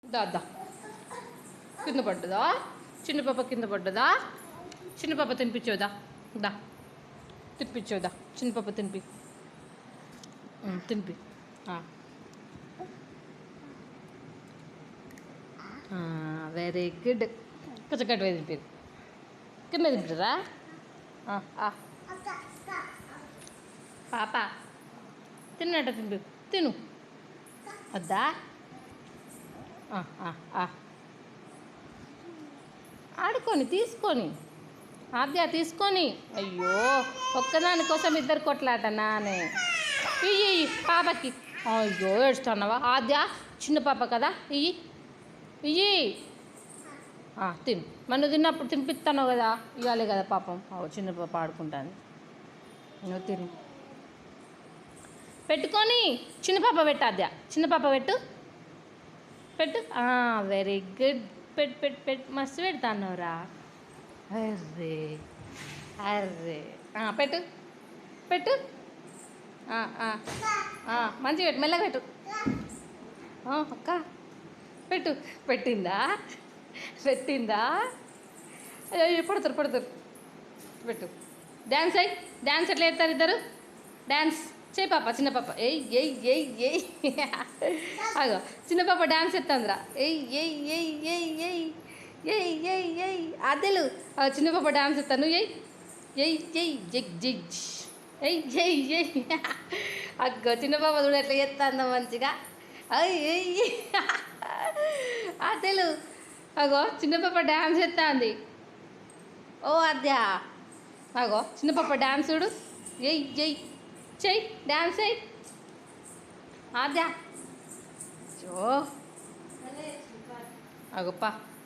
దా దా కింద పడ్డదా చిన్న పాప కింద పడ్డదా చిన్న పాప తినిపించోదా దా తినిపించోదా చిన్న పాప తినిపి వెరీ గుడ్ కొంచెం గట్టిగా తినిపి కింద తింటారా పాప తిన్నట్ట తినిపి తిను వద్దా ఆడుకొని తీసుకొని ఆద్య తీసుకొని అయ్యో ఒక్కదాని కోసం ఇద్దరు కొట్లాటనా అని ఇయ్యి పాపకి అయ్యో ఏడుస్తున్నావా ఆద్య చిన్న పాప కదా ఇయ్యి ఇయ్యి తిను మనం తిన్నప్పుడు తినిపిస్తాను కదా ఇవ్వాలి కదా పాపం చిన్న పాప ఆడుకుంటాను నువ్వు తిను పెట్టుకొని చిన్న పాప పెట్టు ఆద్య చిన్న పాప పెట్టు పెట్టు వెరీ గుడ్ మస్తు పెడతాన్నోరా అర్రే అర్రే పెట్టు పెట్టు మంచిగా పెట్టు మెల్లగా పెట్టు అక్క పెట్టు పెట్టిందా అయ్యో పడతారు పెట్టు డ్యాన్స్ అయ్యి డ్యాన్స్ ఎట్లా వేస్తారు ఇద్దరు డ్యాన్స్ చేయి పాప చిన్న పాప ఎయ్ ఎయ్ ఎయ్ ఎయ్ అగో చిన్న పాప డ్యాన్స్ ఎత్తందిరా ఎయ్ ఎయ్ ఎయ్ ఎయ్ ఎయ్ ఎయ్ ఎయ్ ఎయ్ అద్దెలు చిన్న పాప డ్యాన్స్ ఎత్తాను ఎయ్ ఎయ్ ఎయ్ జగ్ జగ్ ఎయ్ ఎయ్ ఎయ్ అగ్గో చిన్న పాప చూడ ఎట్లా ఎత్తాందో మంచిగా అయ్ ఎయ్ అద్దెలు అగో చిన్న పాప డ్యాన్స్ ఎత్తాంది ఓ అద్య అగో చిన్న పాప డ్యాన్స్ చూడు ఎయ్ ఎయ్ చెయ్యి డ్యాన్స్ చెయ్యి ఆద్య జో అగొప్ప